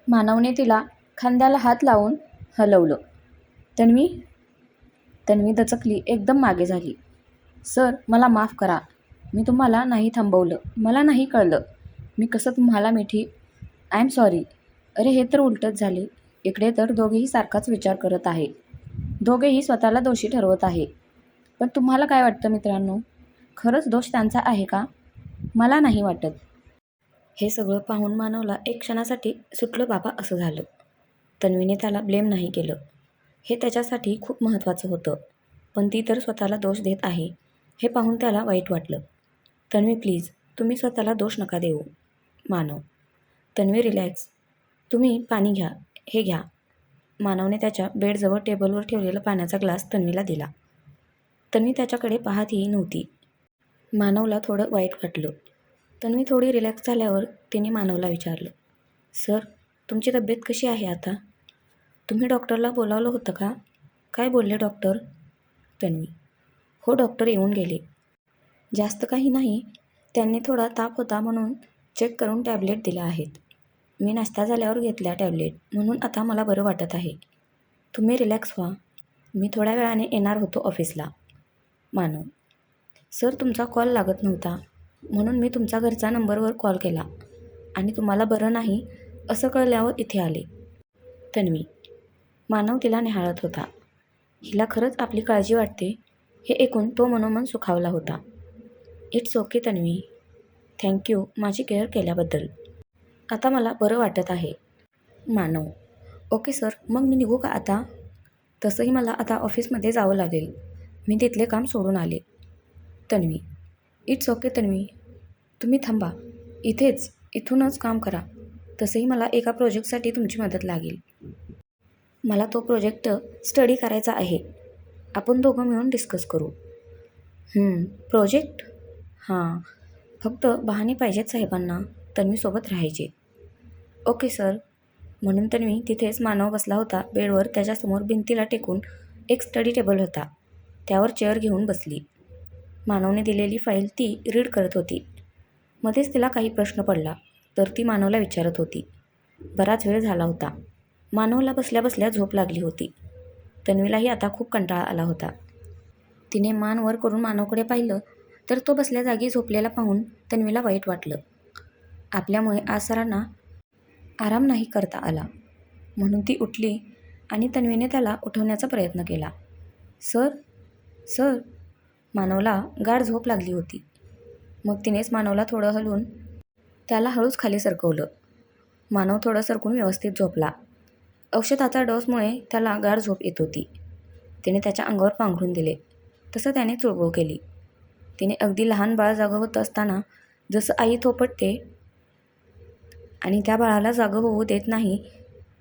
मानवने तिला खांद्याला हात लावून हलवलं. तन्वी तन्वी दचकली, एकदम मागे झाली. सर, मला माफ करा. मी तुम्हाला नाही थांबवलं. मला नाही कळलं. मी कसं तुम्हाला मिठी. I am sorry. अरे, हे तर उलटच झाले. इकडे तर दोघेही सारखाच विचार करत आहे. दोघेही स्वतःला दोषी ठरवत आहे. पण तुम्हाला काय वाटतं मित्रांनो? खरंच दोष त्यांचा आहे का? मला नाही वाटत. हे सगळं पाहून मानवला एक क्षणासाठी सुटलं बाबा असं झालं. तन्वीने त्याला ब्लेम नाही केलं. हे त्याच्यासाठी खूप महत्त्वाचं होतं. पण ती तर स्वतःला दोष देत आहे हे पाहून त्याला वाईट वाटलं. तन्वी प्लीज, तुम्ही स्वतःला दोष नका देऊ. मानव. तन्वी रिलॅक्स. तुम्ही पाणी घ्या. हे घ्या. मानवने त्याच्या बेडजवळ टेबलवर ठेवलेला पाण्याचा ग्लास तन्वीला दिला. तन्वी त्याच्याकडे पाहतही नव्हती. मानवला थोडं वाईट वाटलं. तन्वी थोडी रिलॅक्स झाल्यावर तिने मानवला विचारलं, सर, तुमची तब्येत कशी आहे आता? तुम्ही डॉक्टरला बोलावलं होतं का? काय बोलले डॉक्टर? तन्वी. हो, डॉक्टर येऊन गेले. जास्त काही नाही. त्यांनी थोडा ताप होता म्हणून चेक करून टॅबलेट दिल्या आहेत. मी नाश्ता झाल्यावर घेतल्या टॅबलेट, म्हणून आता मला बरं वाटत आहे. तुम्ही रिलॅक्स व्हा. मी थोड्या वेळाने येणार होतो ऑफिसला. मानव. सर, तुमचा कॉल लागत नव्हता म्हणून मी तुमचा घरचा नंबरवर कॉल केला आणि तुम्हाला बरं नाही असं कळल्यावर इथे आले. तन्वी. मानव तिला निहाळत होता. हिला खरंच आपली काळजी वाटते हे ऐकून तो मनोमन सुखावला होता. It's okay Tanvi. थँक्यू माझी केअर केल्याबद्दल. आता मला बरं वाटत आहे. मानव. ओके सर, मग मी निघू का आता? तसंही मला आता ऑफिसमध्ये जावं लागेल. मी तिथले काम सोडून आले. तन्वी. It's okay Tanvi. तुम्ही थांबा. इथूनच काम करा. तसंही मला एका प्रोजेक्टसाठी तुमची मदत लागेल. मला तो प्रोजेक्ट स्टडी करायचा आहे. आपण दोघं मिळून डिस्कस करू. प्रोजेक्ट? हां, फक्त बहाणे पाहिजेत साहेबांना तन्वीसोबत राहायचे. Okay sir. म्हणून तन्वी तिथेच मानव बसला होता बेडवर. त्याच्यासमोर भिंतीला टेकून एक स्टडी टेबल होता. त्यावर चेअर घेऊन बसली. मानवने दिलेली फाईल ती रीड करत होती. मध्येच तिला काही प्रश्न पडला तर ती मानवला विचारत होती. बराच वेळ झाला होता. मानवला बसल्या बसल्या झोप लागली होती. तन्वीलाही आता खूप कंटाळा आला होता. तिने मान वर करून मानवकडे पाहिलं तर तो बसल्या जागी झोपलेला पाहून तन्वीला वाईट वाटलं. आपल्यामुळे आज सरांना आराम नाही करता आला. म्हणून ती उठली आणि तन्वीने त्याला उठवण्याचा प्रयत्न केला. Sir, sir. मानवला गाढ झोप लागली होती. मग तिनेच मानवला थोडं हलवून त्याला हळूच खाली सरकवलं. मानव थोडं सरकून व्यवस्थित झोपला. औषधाचा डोसमुळे त्याला गाढ झोप येत होती. तिने त्याच्या अंगावर पांघरून दिले. तसं त्याने चुळबुळ केली. तिने अगदी लहान बाळ जागं होत असताना जसं आई थोपटते आणि त्या बाळाला जागं होऊ देत नाही,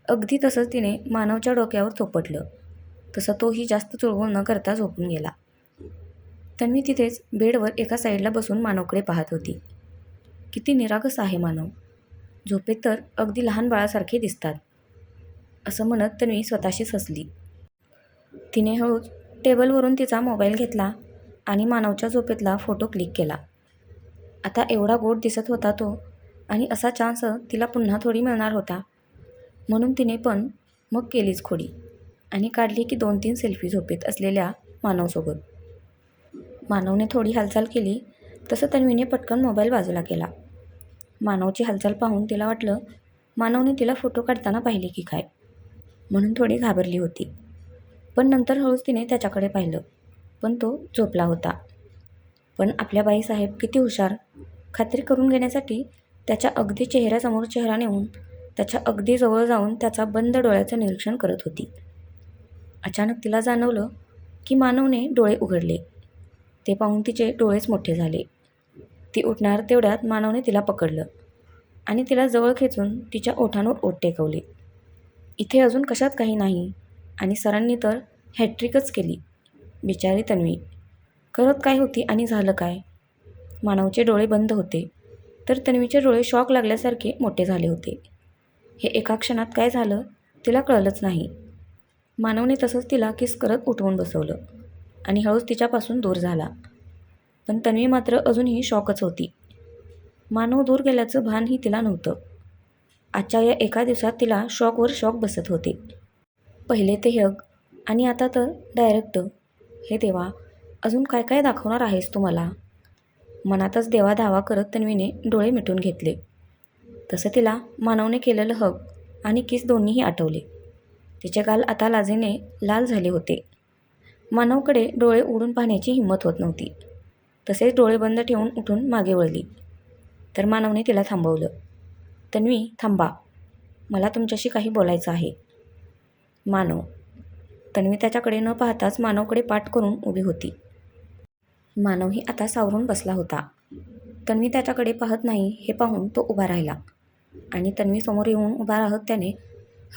अगदी तसंच तिने मानवच्या डोक्यावर थोपटलं. तसं तोही जास्त चुळबुळ न करता झोपून गेला. तन्वी तिथेच बेडवर एका साईडला बसून मानवकडे पाहत होती. किती निरागस आहे मानव. झोपेत तर अगदी लहान बाळासारखे दिसतात, असं म्हणत तन्वी स्वतःशीच हसली. तिने हळूच टेबलवरून तिचा मोबाईल घेतला आणि मानवच्या झोपेतला फोटो क्लिक केला. आता एवढा गोड दिसत होता तो आणि असा चान्स तिला पुन्हा थोडी मिळणार होता. म्हणून तिने पण मग केलीच खोडी आणि काढली की 2-3 सेल्फी झोपेत असलेल्या मानवसोबत. मानवने थोडी हालचाल केली तसं तन्वीने पटकन मोबाईल बाजूला केला. मानवची हालचाल पाहून तिला वाटलं मानवने तिला फोटो काढताना पाहिले की काय, म्हणून थोडी घाबरली होती. पण नंतर हळूच तिने त्याच्याकडे पाहिलं, पण तो झोपला होता. पण आपल्या बाईसाहेब किती हुशार. खात्री करून घेण्यासाठी त्याच्या अगदी चेहऱ्यासमोर चेहरा नेऊन त्याच्या अगदी जवळ जाऊन त्याचा बंद डोळ्याचं निरीक्षण करत होती. अचानक तिला जाणवलं की मानवने डोळे उघडले. ते पाहून तिचे डोळेच मोठे झाले. ती उठणार तेवढ्यात मानवने तिला पकडलं आणि तिला जवळ खेचून तिच्या ओठांवर ओठ टेकवले. इथे अजून कशात काही नाही आणि सरांनी तर हॅट्रिकच केली. बिचारी तन्वी. करत काय होती आणि झालं काय? मानवचे डोळे बंद होते तर तन्वीचे डोळे शॉक लागल्यासारखे मोठे झाले होते. हे एका क्षणात काय झालं तिला कळलंच नाही. मानवने तसंच तिला किस करत उठवून बसवलं आणि हळूच तिच्यापासून दूर झाला. पण तन्वी मात्र अजूनही शॉकच होती. मानव दूर गेल्याचं भानही तिला नव्हतं. आजच्या या एका दिवसात तिला शॉकवर शॉक बसत होते. पहिले ते हग आणि आता तर डायरेक्ट. हे देवा, अजून काय काय दाखवणार आहेस तू मला? मनातच देवाधावा करत तन्वीने डोळे मिटून घेतले. तसं तिला मानवने केलेलं हग आणि किस दोन्हीही आठवले. तिचे गाल आता लाजेने लाल झाले होते. मानवकडे डोळे उघडून पाहण्याची हिंमत होत नव्हती. तसेच डोळे बंद ठेवून उठून मागे वळली. तर मानवने तिला थांबवलं. तन्वी, थांबा, मला तुमच्याशी काही बोलायचं आहे. मानव. तन्वी त्याच्याकडे न पाहताच मानवकडे पाठ करून उभी होती. मानवही आता सावरून बसला होता. तन्वी त्याच्याकडे पाहत नाही हे पाहून तो उभा राहिला आणि तन्वी समोर येऊन उभा राहत त्याने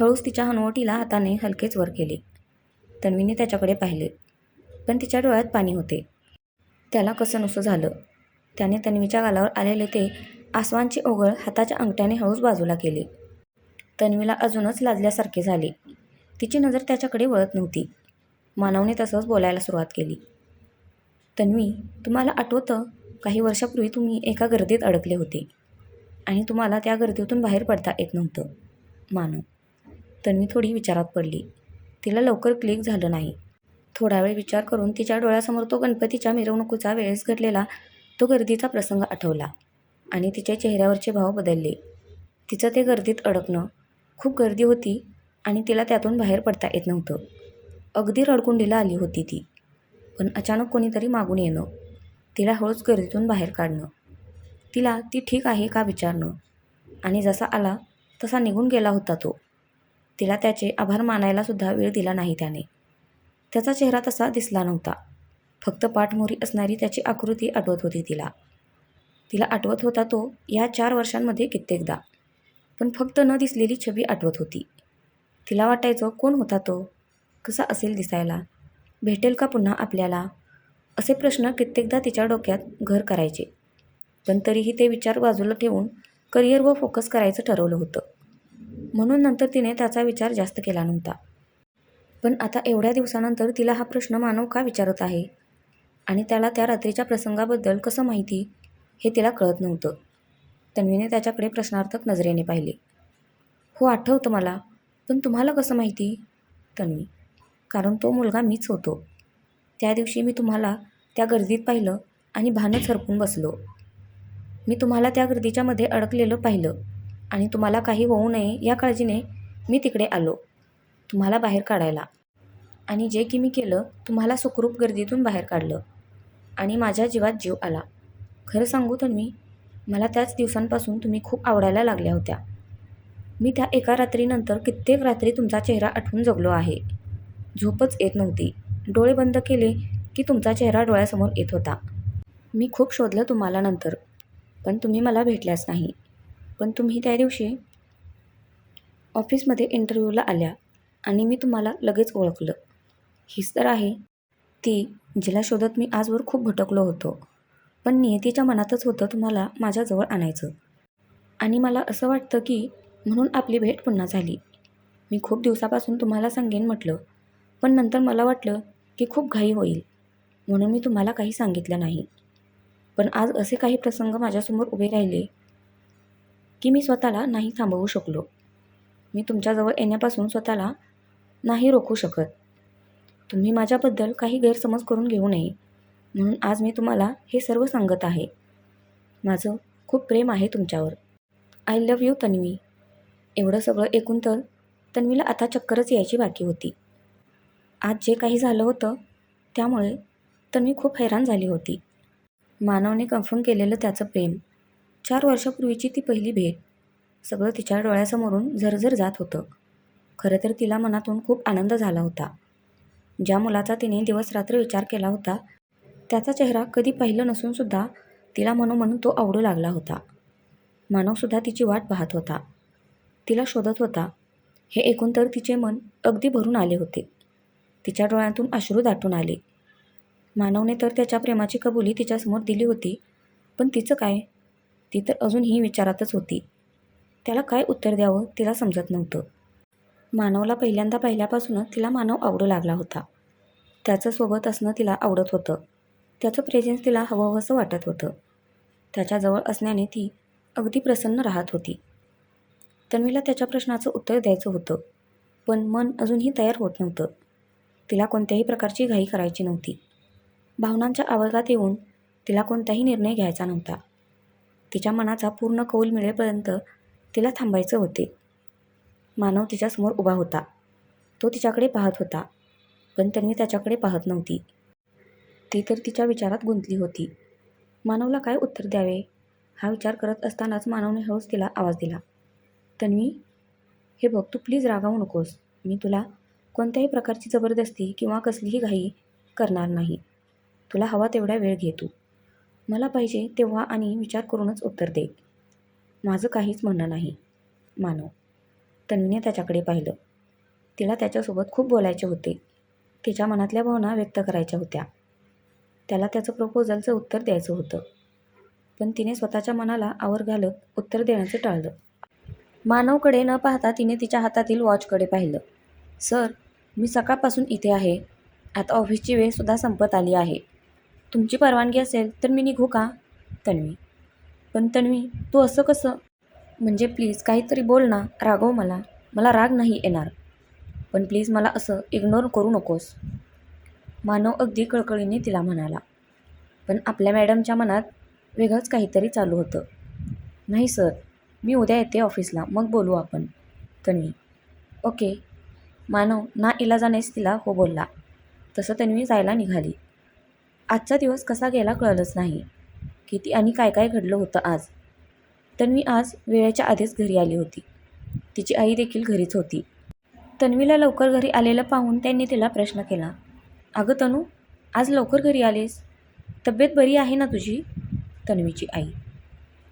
हळूच तिच्या हनुवटीला हाताने हलकेच वर केले. तन्वीने त्याच्याकडे पाहिले, पण तिच्या डोळ्यात पाणी होते. त्याला कसंनुसं झालं. त्याने तन्वीच्या गालावर आलेले ते आसवांचे ओघळ हाताच्या अंगठ्याने हळूच बाजूला केले. तन्वीला अजूनच लाजल्यासारखे झाले. तिची नजर त्याच्याकडे वळत नव्हती. मानवने तसंच बोलायला सुरुवात केली. तन्वी, तुम्हाला आठवतं, काही वर्षापूर्वी तुम्ही एका गर्दीत अडकले होते आणि तुम्हाला त्या गर्दीतून बाहेर पडता येत नव्हतं. मानव. तन्वी थोडी विचारात पडली. तिला लवकर क्लिक झालं नाही. थोडा वेळ विचार करून तिच्या डोळ्यासमोर तो गणपतीच्या मिरवणुकीचा वेळेस घडलेला तो गर्दीचा प्रसंग आठवला आणि तिच्या चेहऱ्यावरचे भाव बदलले. तिचं ते गर्दीत अडकणं, खूप गर्दी होती आणि तिला त्यातून बाहेर पडता येत नव्हतं. अगदी रडकुंडीला आली होती ती. पण अचानक कोणीतरी मागून येणं, तिला हळूच गर्दीतून बाहेर काढणं, तिला ती ठीक आहे का विचारणं आणि जसा आला तसा निघून गेला होता तो. तिला त्याचे आभार मानायलासुद्धा वेळ दिला नाही त्याने. त्याचा चेहरा तसा दिसला नव्हता. फक्त पाठमोरी असणारी त्याची आकृती आठवत होती तिला. तिला आठवत होता तो या 4 वर्षांमध्ये कित्येकदा. पण फक्त न दिसलेली छबी आठवत होती. तिला वाटायचं, कोण होता तो? कसा असेल दिसायला? भेटेल का पुन्हा आपल्याला? असे प्रश्न कित्येकदा तिच्या डोक्यात घर करायचे. पण तरीही ते विचार बाजूला ठेवून करिअरवर फोकस करायचं ठरवलं होतं. म्हणून नंतर तिने त्याचा विचार जास्त केला नव्हता. पण आता एवढ्या दिवसानंतर तिला हा प्रश्न मानव का विचारत आहे आणि त्याला त्या रात्रीच्या प्रसंगाबद्दल कसं माहिती हे तिला कळत नव्हतं. तन्वीने त्याच्याकडे प्रश्नार्थक नजरेने पाहिले. हो, आठवतं मला, पण तुम्हाला कसं माहिती? तन्वी. कारण तो मुलगा मीच होतो. त्या दिवशी मी तुम्हाला त्या गर्दीत पाहिलं आणि भानच हरपून बसलो. मी तुम्हाला त्या गर्दीच्या मध्ये अडकलेलं पाहिलं आणि तुम्हाला काही होऊ नये या काळजीने मी तिकडे आलो तुम्हाला बाहेर काढायला. आणि जे की मी केलं, तुम्हाला सुखरूप गर्दीतून बाहेर काढलं आणि माझ्या जीवात जीव आला. खरं सांगू तन्वी, मला त्याच दिवसांपासून तुम्ही खूप आवडायला लागल्या होत्या. मी त्या एका रात्रीनंतर कित्येक रात्री तुमचा चेहरा आठवून जगलो आहे. झोपच येत नव्हती. डोळे बंद केले की तुमचा चेहरा डोळ्यासमोर येत होता. मी खूप शोधलं तुम्हाला नंतर, पण तुम्ही मला भेटल्याच नाही. पण तुम्ही त्या दिवशी ऑफिसमध्ये इंटरव्ह्यूला आल्या आणि मी तुम्हाला लगेच ओळखलं. हीच तर आहे ती जिला शोधत मी आजवर खूप भटकलो होतो. पण नियतीच्या मनातच होतं तुम्हाला माझ्याजवळ आणायचं. आणि मला असं वाटतं की म्हणून आपली भेट पुन्हा झाली. मी खूप दिवसापासून तुम्हाला सांगेन म्हटलं, पण नंतर मला वाटलं की खूप घाई होईल, म्हणून मी तुम्हाला काही सांगितलं नाही. पण आज असे काही प्रसंग माझ्यासमोर उभे राहिले की मी स्वतःला नाही थांबवू शकलो. मी तुमच्याजवळ येण्यापासून स्वतःला नाही रोखू शकत. तुम्ही माझ्याबद्दल काही गैरसमज करून घेऊ नये म्हणून आज मी तुम्हाला हे सर्व सांगत आहे. माझं खूप प्रेम आहे तुमच्यावर. I love you Tanvi. एवढं सगळं ऐकून तर तन्वीला आता चक्करच यायची बाकी होती. आज जे काही झालं होतं त्यामुळे तन्वी खूप हैराण झाली होती. मानवने कन्फर्म केलेलं त्याचं प्रेम, 4 वर्षापूर्वीची ती पहिली भेट, सगळं तिच्या डोळ्यासमोरून झरझर जात होतं. खरं तर तिला मनातून खूप आनंद झाला होता. ज्या मुलाचा तिने दिवसरात्र विचार केला होता त्याचा चेहरा कधी पाहिलं नसूनसुद्धा तिला मनोमन तो आवडू लागला होता. मानवसुद्धा तिची वाट पाहत होता, तिला शोधत होता. हे ऐकून तर तिचे मन अगदी भरून आले होते. तिच्या डोळ्यातून अश्रू दाटून आले. मानवने तर त्याच्या प्रेमाची कबुली तिच्यासमोर दिली होती, पण तिचं काय? ती तर अजूनही विचारातच होती. त्याला काय उत्तर द्यावं तिला समजत नव्हतं. मानवला पहिल्यांदा पाहिल्यापासूनच तिला मानव आवडू लागला होता. त्याचं सोबत असणं तिला आवडत होतं. त्याचं प्रेझेन्स तिला हवंहवंसं वाटत होतं. त्याच्याजवळ असण्याने ती अगदी प्रसन्न राहत होती. तन्वीला त्याच्या प्रश्नाचं उत्तर द्यायचं होतं, पण मन अजूनही तयार होत नव्हतं. तिला कोणत्याही प्रकारची घाई करायची नव्हती. भावनांच्या आवाजात येऊन तिला कोणताही निर्णय घ्यायचा नव्हता. तिच्या मनाचा पूर्ण कौल मिळेपर्यंत तिला थांबायचे होते. मानव तिच्यासमोर उभा होता. तो तिच्याकडे पाहत होता, पण तन्वी त्याच्याकडे पाहत नव्हती. ती तर तिच्या विचारात गुंतली होती. मानवला काय उत्तर द्यावे हा विचार करत असतानाच मानवने हळूच तिला आवाज दिला. तन्वी, हे बघ, तू प्लीज रागावू नकोस. मी तुला कोणत्याही प्रकारची जबरदस्ती किंवा कसलीही घाई करणार नाही. तुला हवा तेवढा वेळ घे तू. मला पाहिजे तेव्हा आणि विचार करूनच उत्तर दे. माझं काहीच म्हणणं नाही. मानव. तन्वीने त्याच्याकडे पाहिलं. तिला त्याच्यासोबत खूप बोलायचे होते. तिच्या मनातल्या भावना व्यक्त करायच्या होत्या. त्याला त्याचं प्रपोजलचं उत्तर द्यायचं होतं. पण तिने स्वतःच्या मनाला आवर घालत उत्तर देण्याचं टाळलं. मानवकडे न पाहता तिने तिच्या हातातील वॉचकडे पाहिलं. सर, मी सकाळपासून इथे आहे. आता ऑफिसची वेळसुद्धा संपत आली आहे. तुमची परवानगी असेल तर मी निघू का? तन्वी. पण तन्वी, तू असं कसं? म्हणजे प्लीज काहीतरी बोल ना. रागव मला. मला राग नाही येणार. पण प्लीज मला असं इग्नोर करू नकोस. मानव अगदी कळकळीने तिला म्हणाला. पण आपल्या मॅडमच्या मनात वेगळंच काहीतरी चालू होतं. नाही सर, मी उद्या येते ऑफिसला, मग बोलू आपण. तन्वी. ओके. मानव नाइलाजानेच तिला हो बोलला. तसं तन्वी जायला निघाली. आजचा दिवस कसा गेला कळलंच नाही. किती आणि काय काय घडलं होतं आज. तन्वी आज वेळेच्या आधीच घरी आली होती. तिची आई देखील घरीच होती. तन्वीला लवकर घरी आलेलं पाहून त्यांनी तिला प्रश्न केला. अगं तनू, आज लवकर घरी आलीस? तब्येत बरी आहे ना तुझी? तन्वीची आई.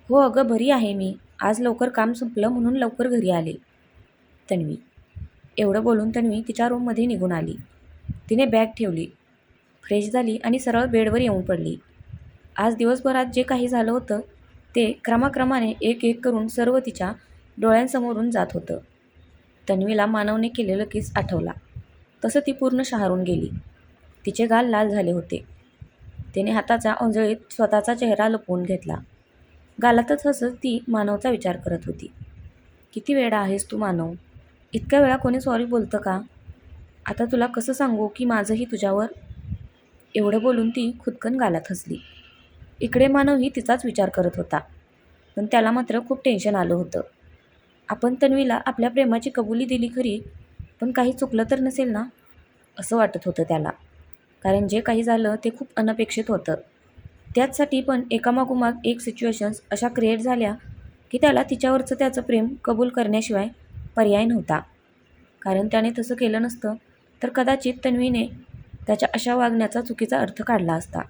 हो अगं, बरी आहे मी. आज लवकर काम संपलं म्हणून लवकर घरी आले. तन्वी. एवढं बोलून तन्वी तिच्या रूममध्ये निघून आली. तिने बॅग ठेवली, फ्रेश झाली आणि सरळ बेडवर येऊन पडली. आज दिवसभरात जे काही झालं होतं ते क्रमाक्रमाने एक एक करून सर्व तिच्या डोळ्यांसमोरून जात होतं. तन्वीला मानवने केलेलं किस आठवला. तसं ती पूर्ण शहारून गेली. तिचे गाल लाल झाले होते. तिने हाताच्या ओंजळीत स्वतःचा चेहरा लपवून घेतला. गालातच हसत ती मानवचा विचार करत होती. किती वेडा आहेस तू मानव. इतक्या वेळा कोणी सॉरी बोलतं का? आता तुला कसं सांगू की माझंही तुझ्यावर. एवढं बोलून ती खुदकन गालात हसली. इकडे मानवही तिचाच विचार करत होता. पण त्याला मात्र खूप टेन्शन आलं होतं. आपण तन्वीला आपल्या प्रेमाची कबुली दिली खरी, पण काही चुकलं तर नसेल ना, असं वाटत होतं त्याला. कारण जे काही झालं ते खूप अनपेक्षित होतं. त्याचसाठी पण एकामागोमाग एक सिच्युएशन्स अशा क्रिएट झाल्या की त्याला तिच्यावरचं त्याचं प्रेम कबूल करण्याशिवाय पर्याय नव्हता. कारण त्याने तसं केलं नसतं तर कदाचित तन्वीने त्याच्या अशा वागण्याचा चुकीचा अर्थ काढला असता.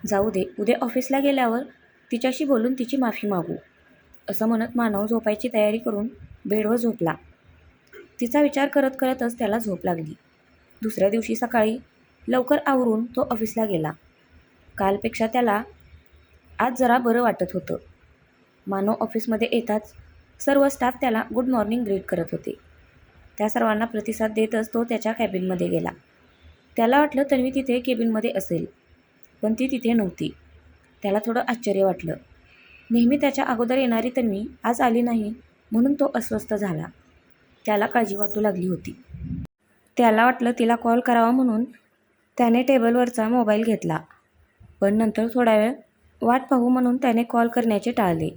जाऊ दे, उद्या ऑफिसला गेल्यावर तिच्याशी बोलून तिची माफी मागू, असं म्हणत मानव झोपायची तयारी करून बेडवर झोपला. तिचा विचार करत करतच त्याला झोप लागली. दुसऱ्या दिवशी सकाळी लवकर आवरून तो ऑफिसला गेला. कालपेक्षा त्याला आज जरा बरं वाटत होतं. मानव ऑफिसमध्ये येताच सर्व स्टाफ त्याला गुड मॉर्निंग ग्रीट करत होते. त्या सर्वांना प्रतिसाद देतच तो त्याच्या कॅबिनमध्ये गेला. त्याला वाटलं तन्वी तिथे केबिनमध्ये असेल, पण ती तिथे नव्हती. त्याला थोडं आश्चर्य वाटलं. नेहमी त्याच्या अगोदर येणारी तन्वी आज आली नाही म्हणून तो अस्वस्थ झाला. त्याला काळजी वाटू लागली होती. त्याला वाटलं तिला कॉल करावा म्हणून त्याने टेबलवरचा मोबाईल घेतला. पण नंतर थोडा वेळ वाट पाहू म्हणून त्याने कॉल करण्याचे टाळले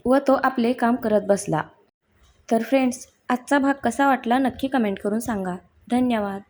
व तो आपले काम करत बसला. तर फ्रेंड्स, आजचा भाग कसा वाटला नक्की कमेंट करून सांगा. धन्यवाद.